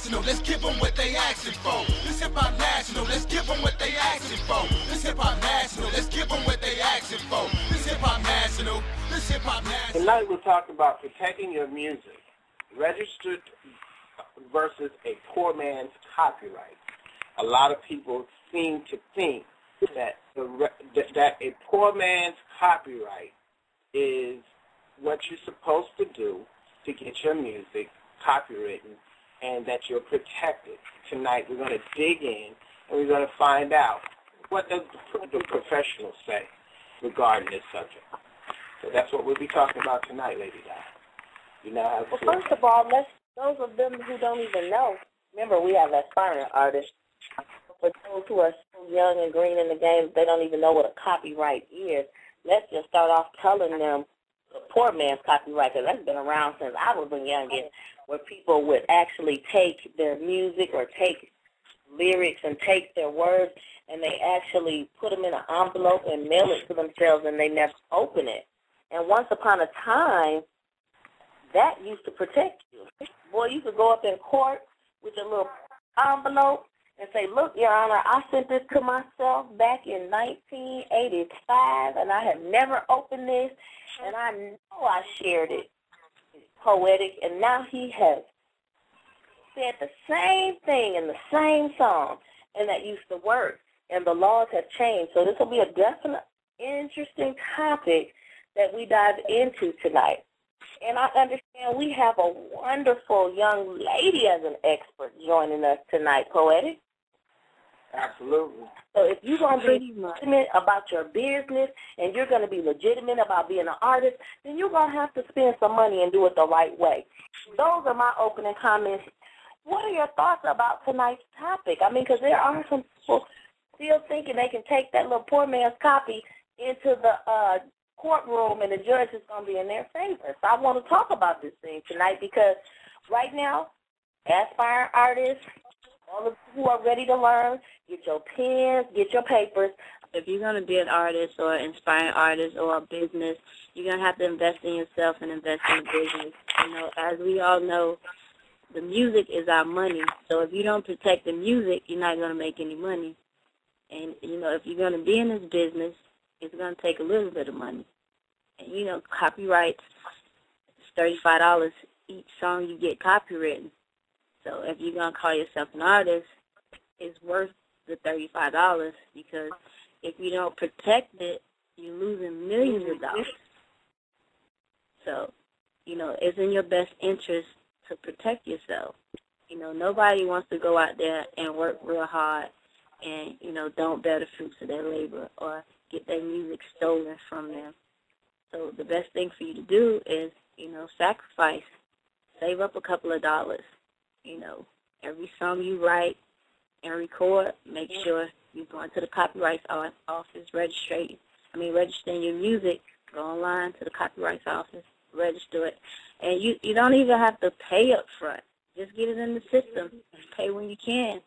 national, let's give them what they asking for. This hip hop national, let's give them what they asking for. This hip hop national, let's give them what they asking for. This hip hop national, this hip hop national. Tonight we're talking about protecting your music, registered versus a poor man's copyright. A lot of people seem to think that that a poor man's copyright is what you're supposed to do to get your music copywritten and that you're protected. Tonight we're going to dig in and we're going to find out what the professionals say regarding this subject. So that's what we'll be talking about tonight, Lady Di. You now have well, first of all, those of them who don't even know, remember we have aspiring artists. For those who are so young and green in the game, they don't even know what a copyright is. Let's just start off telling them the poor man's copyright, because that's been around since I was a youngin', where people would actually take their music or take lyrics and take their words, and they actually put them in an envelope and mail it to themselves, and they never open it. And once upon a time, that used to protect you. Boy, you could go up in court with your little envelope and say, look, Your Honor, I sent this to myself back in 1985, and I have never opened this, and I know I shared it. It's poetic, and now he has said the same thing in the same song, and that used to work, and the laws have changed. So this will be a definite interesting topic that we dive into tonight. And I understand we have a wonderful young lady as an expert joining us tonight, Poetic. Absolutely. So if you're going to be legitimate about your business and you're going to be legitimate about being an artist, then you're going to have to spend some money and do it the right way. Those are my opening comments. What are your thoughts about tonight's topic? I mean, because there are some people still thinking they can take that little poor man's copy into the courtroom and the judge is going to be in their favor. So I want to talk about this thing tonight because right now, aspiring artists, all of you who are ready to learn, get your pens, get your papers. If you're going to be an artist or an inspiring artist or a business, you're going to have to invest in yourself and invest in the business. You know, as we all know, the music is our money. So if you don't protect the music, you're not going to make any money. And, you know, if you're going to be in this business, it's going to take a little bit of money. And, you know, copyrights, it's $35 each song you get copywritten. So if you're going to call yourself an artist, it's worth the $35 because if you don't protect it, you're losing millions of dollars. So, you know, it's in your best interest to protect yourself. You know, nobody wants to go out there and work real hard and, you know, don't bear the fruits of their labor or get their music stolen from them. So the best thing for you to do is, you know, sacrifice. Save up a couple of dollars. You know, every song you write and record, make sure you go into the copyright office, registering your music, go online to the copyright office, register it. And you don't even have to pay up front. Just get it in the system. Pay when you can.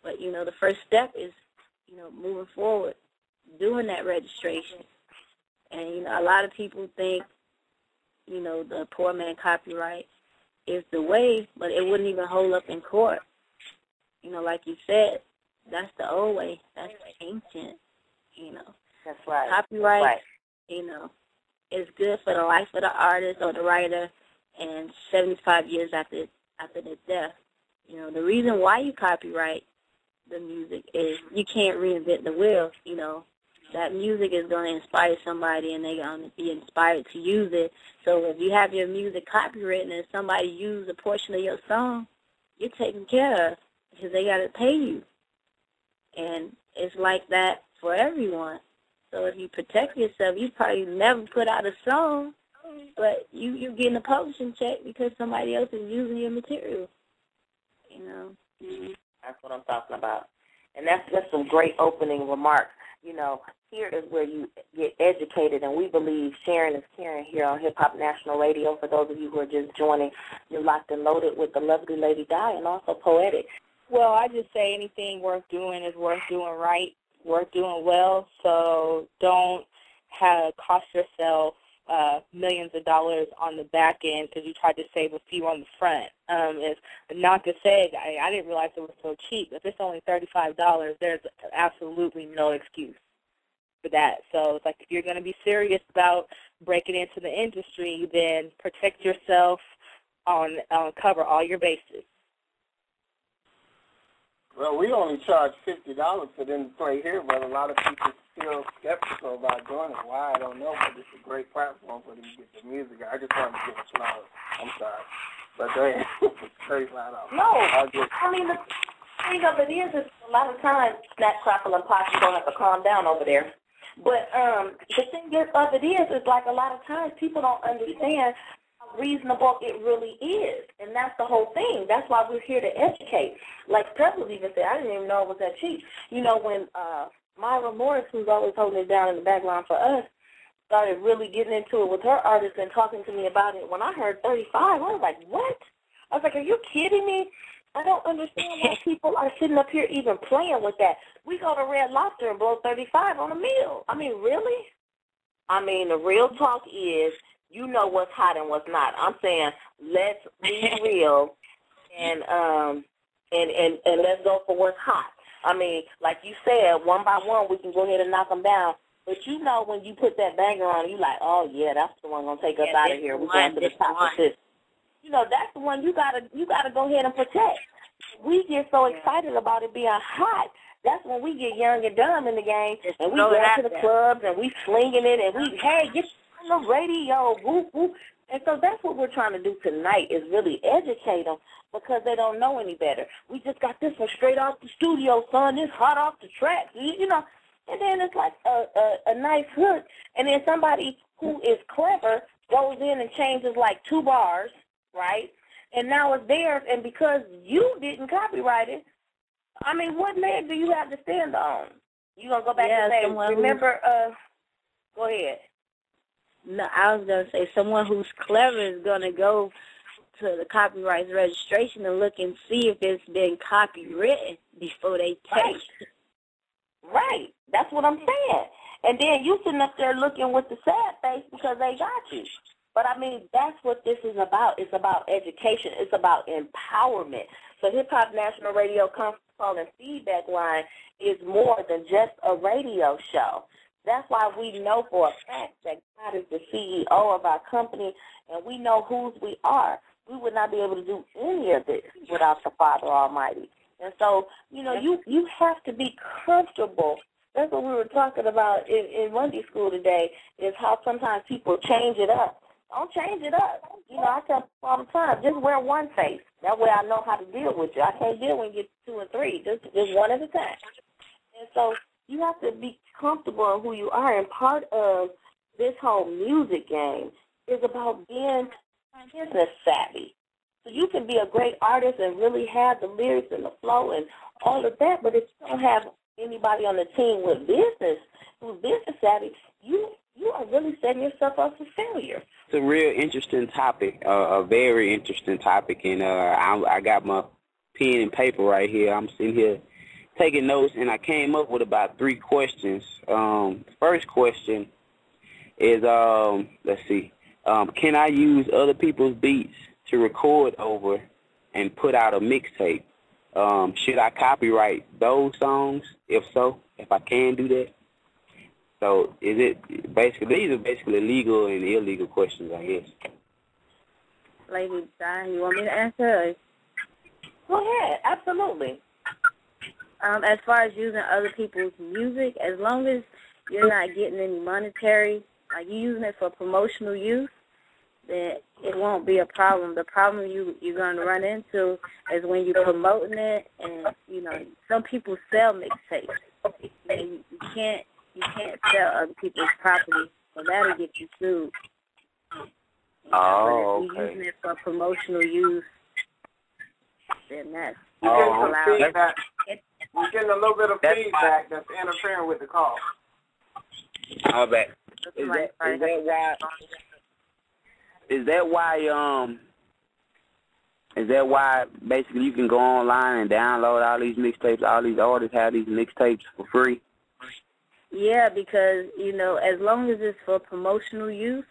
But, you know, the first step is, you know, moving forward, doing that registration. And, you know, a lot of people think, you know, the poor man copyright is the way, but it wouldn't even hold up in court. You know, like you said, that's the old way. That's ancient, you know. That's right. Copyright, That's right. You know, is good for the life of the artist or the writer and 75 years after their death. You know, the reason why you copyright the music is you can't reinvent the wheel, you know. That music is going to inspire somebody, and they're going to be inspired to use it. So if you have your music copywritten and somebody uses a portion of your song, you're taken care of because they got to pay you. And it's like that for everyone. So if you protect yourself, you probably never put out a song, but you're getting a publishing check because somebody else is using your material. You know. Mm-hmm. That's what I'm talking about. And that's just some great opening remarks. You know, here is where you get educated, and we believe sharing is caring here on Hip Hop National Radio. For those of you who are just joining, you're locked and loaded with the lovely Lady Di and also Poetic. Well, I just say anything worth doing is worth doing right, worth doing well, so don't cost yourself millions of dollars on the back end because you tried to save a few on the front. It's not to say I didn't realize it was so cheap. If it's only $35, there's absolutely no excuse for that. So it's like if you're going to be serious about breaking into the industry, then protect yourself cover all your bases. Well, we only charge $50 for them to play here, but a lot of people still skeptical about doing it. Why, I don't know, but it's a great platform for them to get the music. I just wanted to give a flowers. I'm sorry. But go ahead. $35. No, I mean, the thing of it is a lot of times, Snap, Crackle, and Pop, you don't have to calm down over there. But the thing of it is like a lot of times people don't understand how reasonable it really is. And that's the whole thing. That's why we're here to educate. Like Pebbles even said, I didn't even know it was that cheap. You know, when Myra Morris, who's always holding it down in the background for us, started really getting into it with her artists and talking to me about it, when I heard 35, I was like, what? I was like, are you kidding me? I don't understand why people are sitting up here even playing with that. We go to Red Lobster and blow 35 on a meal. I mean, really? I mean, the real talk is, you know what's hot and what's not. I'm saying let's be real and let's go for what's hot. I mean, like you said, one by one we can go ahead and knock them down. But you know when you put that banger on, you like, oh yeah, that's the one gonna take us out of here. We're going to the top of this. You know, that's the one you gotta go ahead and protect. We get so excited about it being hot. That's when we get young and dumb in the game, and we go to the clubs and we slinging it, and we get on the radio, whoop whoop. And so that's what we're trying to do tonight is really educate them because they don't know any better. We just got this one straight off the studio, son. It's hot off the track, you know. And then it's like a nice hook, and then somebody who is clever goes in and changes like 2 bars, right? And now it's theirs, and because you didn't copyright it, I mean, what leg do you have to stand on? You gonna go back and say, remember? Go ahead. No, I was gonna say someone who's clever is gonna go to the copyright registration and look and see if it's been copywritten before they take it. Right. That's what I'm saying. And then you sitting up there looking with the sad face because they got you. But, I mean, that's what this is about. It's about education. It's about empowerment. So Hip Hop National Radio Conference Call and Feedback Line is more than just a radio show. That's why we know for a fact that God is the CEO of our company, and we know whose we are. We would not be able to do any of this without the Father Almighty. And so, you know, you have to be comfortable. That's what we were talking about in Monday school today, is how sometimes people change it up. Don't change it up. You know, I tell people all the time, just wear one face. That way I know how to deal with you. I can't deal when you get 2 or 3, just one at a time. And so you have to be comfortable in who you are, and part of this whole music game is about being business savvy. So you can be a great artist and really have the lyrics and the flow and all of that, but if you don't have anybody on the team with business, who's business savvy, you are really setting yourself up for failure. It's a real interesting topic, a very interesting topic, and I got my pen and paper right here. I'm sitting here taking notes, and I came up with about 3 questions. First question is, let's see, can I use other people's beats to record over and put out a mixtape? Should I copyright those songs? If so, if I can do that? So is it basically, these are basically legal and illegal questions, I guess. Lady Di, you want me to answer? Go ahead, absolutely. As far as using other people's music, as long as you're not getting any monetary, like you're using it for promotional use, then it won't be a problem. The problem you're going to run into is when you're promoting it, and, you know, some people sell mixtapes. You can't sell other people's property, so that'll get you sued. Oh, but if you're using it for promotional use, then that's allowed. We're getting a little bit of feedback that's interfering with the call. All right. Is that why basically you can go online and download all these mixtapes, all these artists have these mixtapes for free? Yeah, because, you know, as long as it's for promotional use,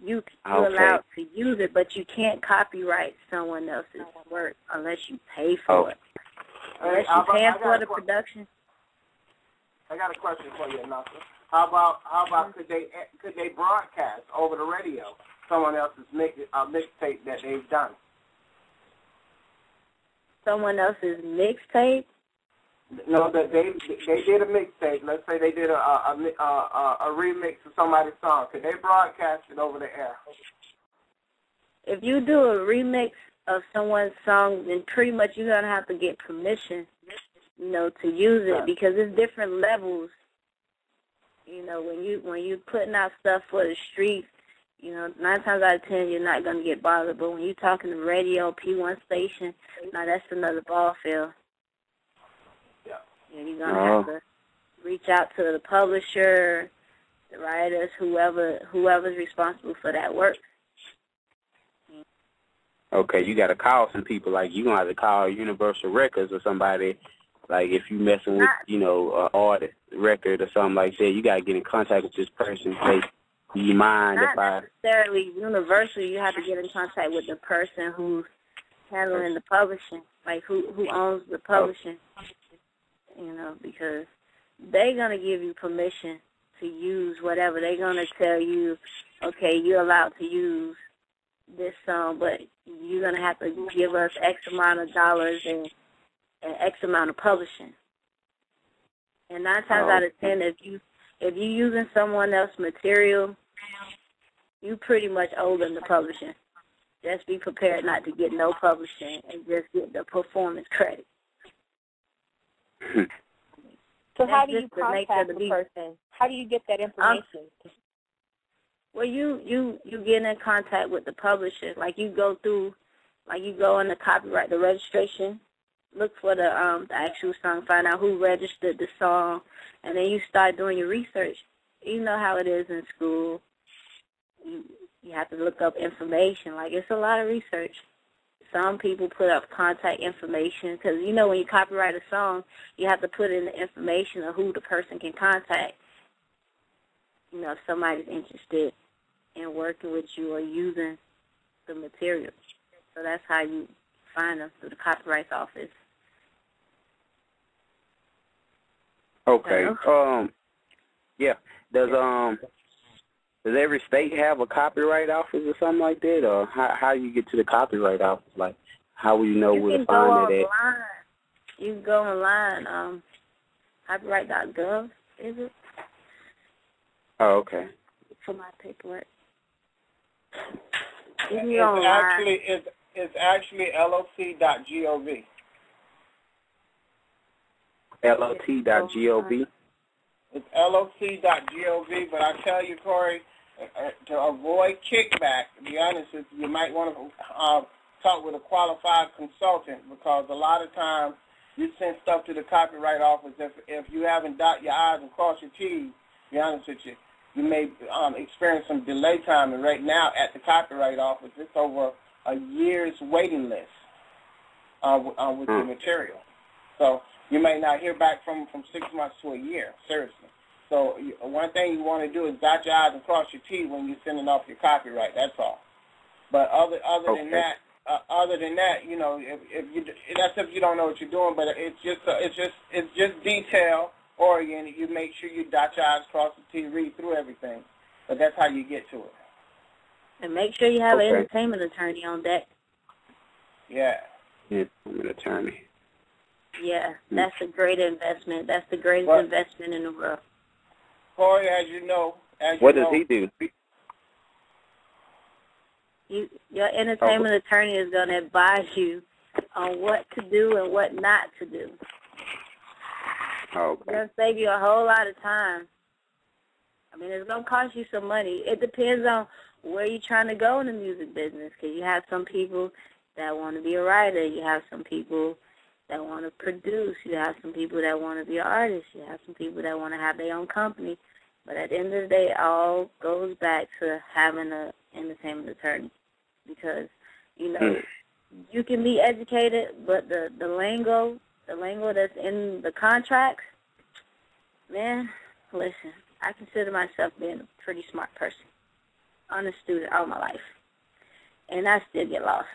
You're allowed to use it, but you can't copyright someone else's work unless you pay for it. Unless you pay for the production. I got a question for you, Nasa. How about could they broadcast over the radio someone else's mixtape that they've done? Someone else's mixtape? No, that they did a mixtape. Let's say they did a remix of somebody's song. Could they broadcast it over the air? If you do a remix of someone's song, then pretty much you're gonna have to get permission, to use it, because it's different levels. When you putting out stuff for the streets, 9 times out of 10 you're not gonna get bothered. But when you're talking to radio, P1 station, now that's another ball field. And you're going to have to reach out to the publisher, the writers, whoever's responsible for that work. Okay, you got to call some people. Like, you're going to have to call Universal Records or somebody. Like, if you messing with, an artist record or something like that, you got to get in contact with this person. Say, do you mind if I... Not necessarily Universal. You have to get in contact with the person who's handling the publishing, like who owns the publishing. Because they're going to give you permission to use whatever. They're going to tell you, okay, you're allowed to use this song, but you're going to have to give us X amount of dollars and X amount of publishing. And 9 times out of 10, if you're using someone else's material, you pretty much owe them the publishing. Just be prepared not to get no publishing and just get the performance credit. So how do you contact the person? How do you get that information? Well, you get in contact with the publisher. Like you go in the copyright, the registration, look for the actual song, find out who registered the song, and then you start doing your research. You know how it is in school. You have to look up information. Like, it's a lot of research. Some people put up contact information because, when you copyright a song, you have to put in the information of who the person can contact. If somebody's interested in working with you or using the material. So that's how you find them, through the Copyright Office. Okay. Yeah. Does every state have a copyright office or something like that, or how you get to the copyright office? Like, how will you know where to find it at? You can go online. Copyright.gov, is it? Oh, okay. For my paperwork. It's actually LOT.gov. LOT.gov? It's LOT.gov, but I tell you, Corey, to avoid kickback, to be honest with you, you might want to talk with a qualified consultant, because a lot of times you send stuff to the Copyright Office. If you haven't dot your I's and cross your T's, to be honest with you, you may experience some delay time. And right now at the Copyright Office, it's over a year's waiting list with the material. So you may not hear back from 6 months to a year, seriously. So one thing you want to do is dot your I's and cross your T's when you're sending off your copyright. That's all. But other than that, if you don't know what you're doing, but it's just detail oriented. You make sure you dot your I's, cross your T's, read through everything. But that's how you get to it. And make sure you have an entertainment attorney on deck. Yeah. Entertainment attorney. Yeah, that's a great investment. That's the greatest investment in the world. Corey, as you know, what does he do? Your entertainment attorney is going to advise you on what to do and what not to do. Okay. It's going to save you a whole lot of time. I mean, it's going to cost you some money. It depends on where you're trying to go in the music business, because you have some people that want to be a writer. You have some people that want to produce. You have some people that want to be an artist. You have some people that want to have their own company. But at the end of the day, it all goes back to having an entertainment attorney, because, you can be educated, but the lingo that's in the contracts, man, listen, I consider myself being a pretty smart person. honor student all my life, and I still get lost.